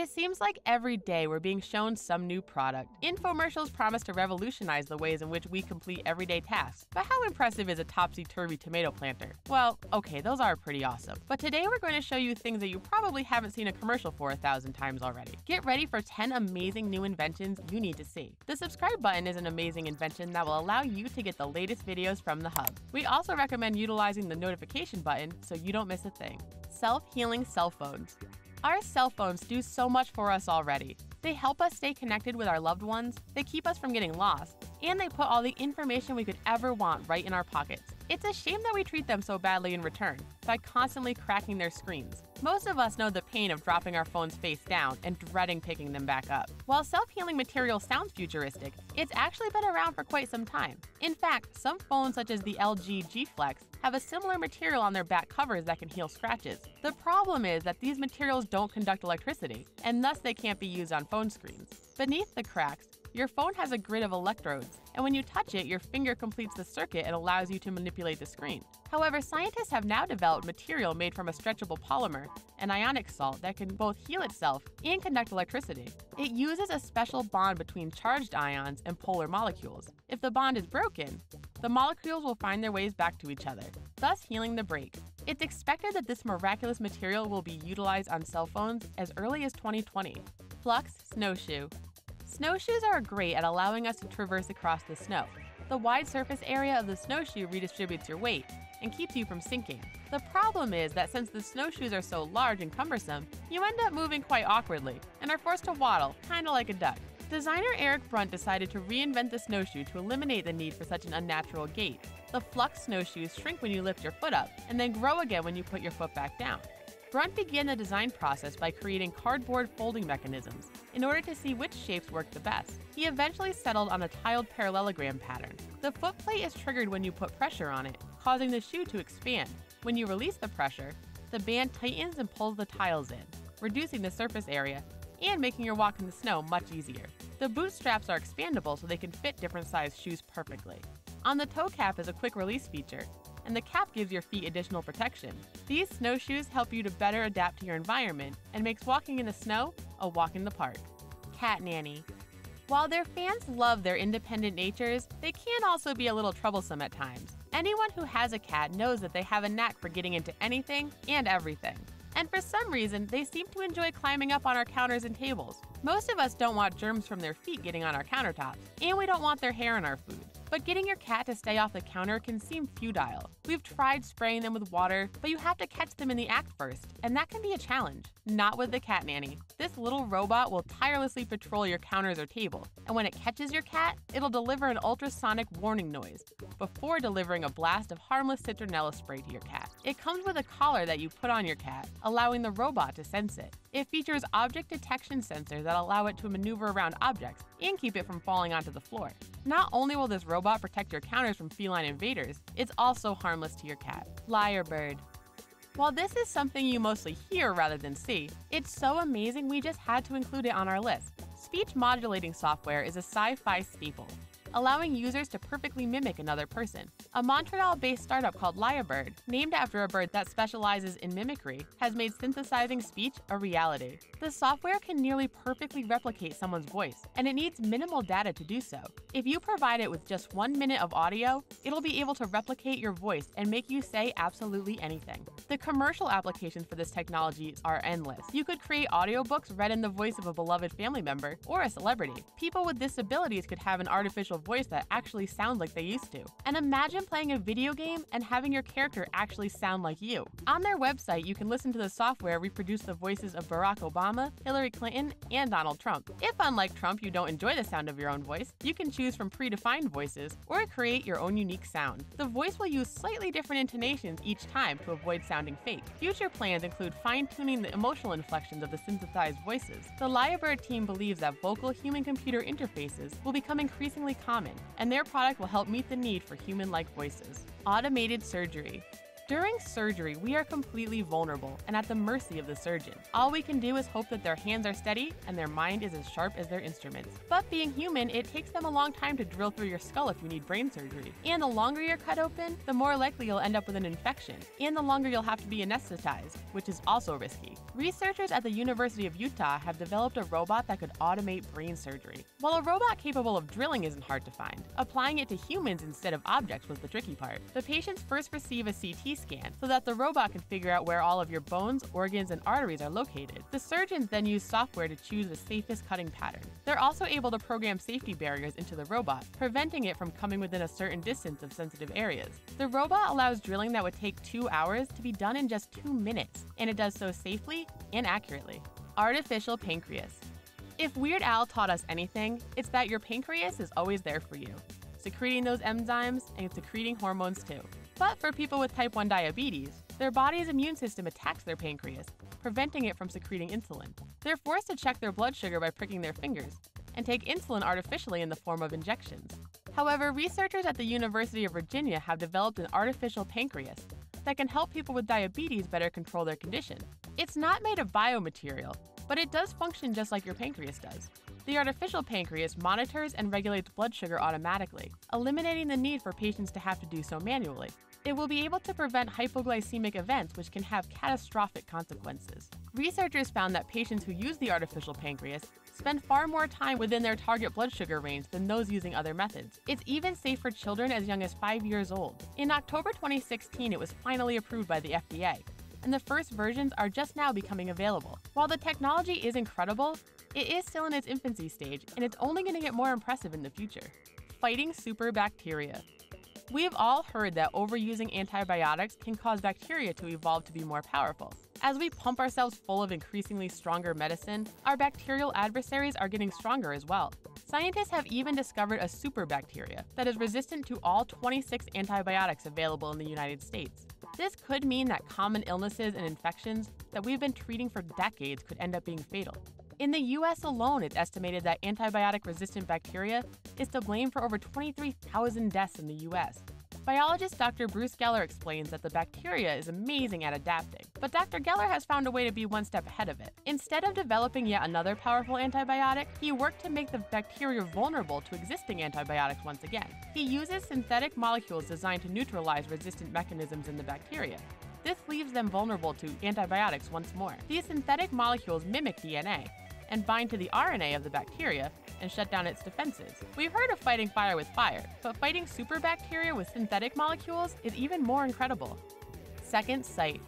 It seems like every day we're being shown some new product. Infomercials promise to revolutionize the ways in which we complete everyday tasks. But how impressive is a topsy-turvy tomato planter? Well, okay, those are pretty awesome. But today we're going to show you things that you probably haven't seen a commercial for 1,000 times already. Get ready for 10 amazing new inventions you need to see. The subscribe button is an amazing invention that will allow you to get the latest videos from the hub. We also recommend utilizing the notification button so you don't miss a thing. Self-healing cell phones. Our cell phones do so much for us already. They help us stay connected with our loved ones, they keep us from getting lost, and they put all the information we could ever want right in our pockets. It's a shame that we treat them so badly in return, by constantly cracking their screens. Most of us know the pain of dropping our phones face down and dreading picking them back up. While self-healing material sounds futuristic, it's actually been around for quite some time. In fact, some phones such as the LG G FLUX have a similar material on their back covers that can heal scratches. The problem is that these materials don't conduct electricity, and thus they can't be used on phone screens. Beneath the cracks, your phone has a grid of electrodes, and when you touch it, your finger completes the circuit and allows you to manipulate the screen. However, scientists have now developed material made from a stretchable polymer, an ionic salt that can both heal itself and conduct electricity. It uses a special bond between charged ions and polar molecules. If the bond is broken, the molecules will find their ways back to each other, thus healing the break. It's expected that this miraculous material will be utilized on cell phones as early as 2020. FLUX Snowshoe. Snowshoes are great at allowing us to traverse across the snow. The wide surface area of the snowshoe redistributes your weight and keeps you from sinking. The problem is that since the snowshoes are so large and cumbersome, you end up moving quite awkwardly and are forced to waddle, kinda like a duck. Designer Eric Brunt decided to reinvent the snowshoe to eliminate the need for such an unnatural gait. The FLUX snowshoes shrink when you lift your foot up and then grow again when you put your foot back down. Brunt began the design process by creating cardboard folding mechanisms in order to see which shapes worked the best. He eventually settled on a tiled parallelogram pattern. The foot plate is triggered when you put pressure on it, causing the shoe to expand. When you release the pressure, the band tightens and pulls the tiles in, reducing the surface area and making your walk in the snow much easier. The boot straps are expandable so they can fit different sized shoes perfectly. On the toe cap is a quick release feature, and the cap gives your feet additional protection. These snowshoes help you to better adapt to your environment and makes walking in the snow a walk in the park. Catnani. While their fans love their independent natures, they can also be a little troublesome at times. Anyone who has a cat knows that they have a knack for getting into anything and everything. And for some reason, they seem to enjoy climbing up on our counters and tables. Most of us don't want germs from their feet getting on our countertops, and we don't want their hair in our food. But getting your cat to stay off the counter can seem futile. We've tried spraying them with water, but you have to catch them in the act first, and that can be a challenge. Not with the Catnani. This little robot will tirelessly patrol your counters or table, and when it catches your cat, it'll deliver an ultrasonic warning noise before delivering a blast of harmless citronella spray to your cat. It comes with a collar that you put on your cat, allowing the robot to sense it. It features object detection sensors that allow it to maneuver around objects and keep it from falling onto the floor. Not only will this robot protect your counters from feline invaders, it's also harmless to your cat. LYREBIRD. While this is something you mostly hear rather than see, it's so amazing we just had to include it on our list. Speech modulating software is a sci-fi staple, allowing users to perfectly mimic another person. A Montreal-based startup called LYREBIRD, named after a bird that specializes in mimicry, has made synthesizing speech a reality. The software can nearly perfectly replicate someone's voice, and it needs minimal data to do so. If you provide it with just 1 minute of audio, it'll be able to replicate your voice and make you say absolutely anything. The commercial applications for this technology are endless. You could create audiobooks read in the voice of a beloved family member or a celebrity. People with disabilities could have an artificial voice that actually sounds like they used to. And imagine playing a video game and having your character actually sound like you. On their website, you can listen to the software reproduce the voices of Barack Obama, Hillary Clinton, and Donald Trump. If, unlike Trump, you don't enjoy the sound of your own voice, you can choose from predefined voices or create your own unique sound. The voice will use slightly different intonations each time to avoid sounding fake. Future plans include fine-tuning the emotional inflections of the synthesized voices. The LYREBIRD team believes that vocal human-computer interfaces will become increasingly common, and their product will help meet the need for human-like voices. Automated surgery. During surgery, we are completely vulnerable and at the mercy of the surgeon. All we can do is hope that their hands are steady and their mind is as sharp as their instruments. But being human, it takes them a long time to drill through your skull if you need brain surgery. And the longer you're cut open, the more likely you'll end up with an infection. And the longer you'll have to be anesthetized, which is also risky. Researchers at the University of Utah have developed a robot that could automate brain surgery. While a robot capable of drilling isn't hard to find, applying it to humans instead of objects was the tricky part. The patients first receive a CT scan so that the robot can figure out where all of your bones, organs, and arteries are located. The surgeons then use software to choose the safest cutting pattern. They're also able to program safety barriers into the robot, preventing it from coming within a certain distance of sensitive areas. The robot allows drilling that would take 2 hours to be done in just 2 minutes, and it does so safely and accurately. Artificial pancreas. If Weird Al taught us anything, it's that your pancreas is always there for you, secreting those enzymes and secreting hormones too. But for people with type 1 diabetes, their body's immune system attacks their pancreas, preventing it from secreting insulin. They're forced to check their blood sugar by pricking their fingers and take insulin artificially in the form of injections. However, researchers at the University of Virginia have developed an artificial pancreas that can help people with diabetes better control their condition. It's not made of biomaterial, but it does function just like your pancreas does. The artificial pancreas monitors and regulates blood sugar automatically, eliminating the need for patients to have to do so manually. It will be able to prevent hypoglycemic events, which can have catastrophic consequences. Researchers found that patients who use the artificial pancreas spend far more time within their target blood sugar range than those using other methods. It's even safe for children as young as 5 years old. In October 2016, it was finally approved by the FDA, and the first versions are just now becoming available. While the technology is incredible, it is still in its infancy stage, and it's only going to get more impressive in the future. Fighting super bacteria. We've all heard that overusing antibiotics can cause bacteria to evolve to be more powerful. As we pump ourselves full of increasingly stronger medicine, our bacterial adversaries are getting stronger as well. Scientists have even discovered a superbacteria that is resistant to all 26 antibiotics available in the United States. This could mean that common illnesses and infections that we've been treating for decades could end up being fatal. In the US alone, it's estimated that antibiotic-resistant bacteria is to blame for over 23,000 deaths in the US. Biologist Dr. Bruce Geller explains that the bacteria is amazing at adapting, but Dr. Geller has found a way to be one step ahead of it. Instead of developing yet another powerful antibiotic, he worked to make the bacteria vulnerable to existing antibiotics once again. He uses synthetic molecules designed to neutralize resistant mechanisms in the bacteria. This leaves them vulnerable to antibiotics once more. These synthetic molecules mimic DNA and bind to the RNA of the bacteria and shut down its defenses. We've heard of fighting fire with fire, but fighting superbacteria with synthetic molecules is even more incredible. Second sight.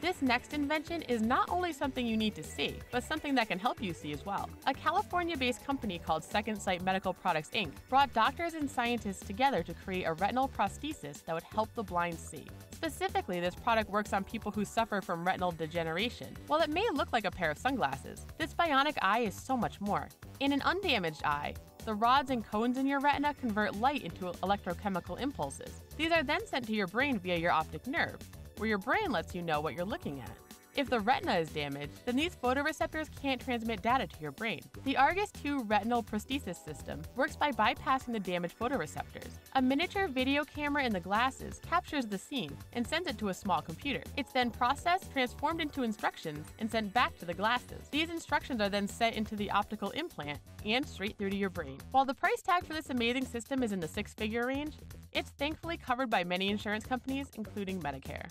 This next invention is not only something you need to see, but something that can help you see as well. A California-based company called Second Sight Medical Products Inc. brought doctors and scientists together to create a retinal prosthesis that would help the blind see. Specifically, this product works on people who suffer from retinal degeneration. While it may look like a pair of sunglasses, this bionic eye is so much more. In an undamaged eye, the rods and cones in your retina convert light into electrochemical impulses. These are then sent to your brain via your optic nerve, where your brain lets you know what you're looking at. If the retina is damaged, then these photoreceptors can't transmit data to your brain. The Argus 2 retinal prosthesis system works by bypassing the damaged photoreceptors. A miniature video camera in the glasses captures the scene and sends it to a small computer. It's then processed, transformed into instructions, and sent back to the glasses. These instructions are then set into the optical implant and straight through to your brain. While the price tag for this amazing system is in the 6-figure range, it's thankfully covered by many insurance companies, including Medicare.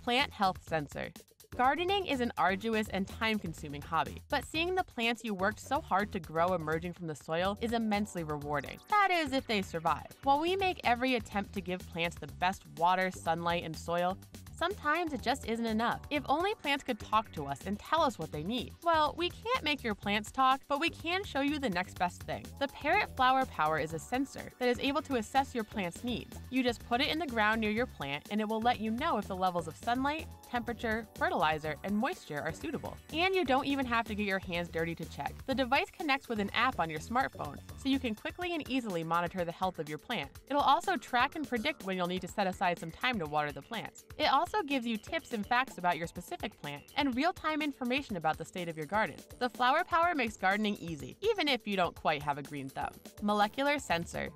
Plant health sensor. Gardening is an arduous and time-consuming hobby, but seeing the plants you worked so hard to grow emerging from the soil is immensely rewarding. That is, if they survive. While we make every attempt to give plants the best water, sunlight, and soil, sometimes it just isn't enough. If only plants could talk to us and tell us what they need. Well, we can't make your plants talk, but we can show you the next best thing. The Parrot Flower Power is a sensor that is able to assess your plant's needs. You just put it in the ground near your plant, and it will let you know if the levels of sunlight, temperature, fertilizer, and moisture are suitable. And you don't even have to get your hands dirty to check. The device connects with an app on your smartphone, so you can quickly and easily monitor the health of your plant. It'll also track and predict when you'll need to set aside some time to water the plants. It also gives you tips and facts about your specific plant and real-time information about the state of your garden. The Flower Power makes gardening easy, even if you don't quite have a green thumb. Molecular sensor.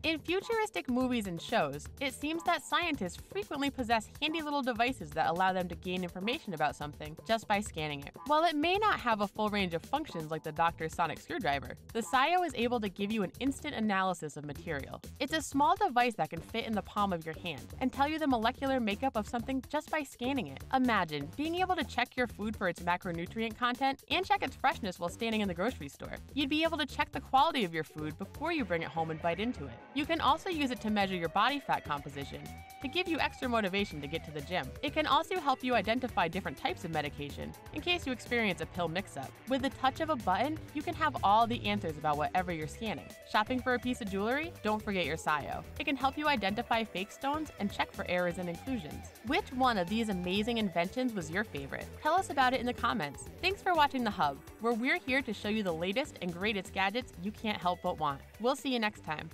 In futuristic movies and shows, it seems that scientists frequently possess handy little devices that allow them to gain information about something just by scanning it. While it may not have a full range of functions like the doctor's sonic screwdriver, the Scio is able to give you an instant analysis of material. It's a small device that can fit in the palm of your hand and tell you the molecular makeup of something just by scanning it. Imagine being able to check your food for its macronutrient content and check its freshness while standing in the grocery store. You'd be able to check the quality of your food before you bring it home and bite into it. You can also use it to measure your body fat composition, to give you extra motivation to get to the gym. It can also help you identify different types of medication, in case you experience a pill mix-up. With the touch of a button, you can have all the answers about whatever you're scanning. Shopping for a piece of jewelry? Don't forget your Scio. It can help you identify fake stones and check for errors and inclusions. Which one of these amazing inventions was your favorite? Tell us about it in the comments. Thanks for watching The Hub, where we're here to show you the latest and greatest gadgets you can't help but want. We'll see you next time.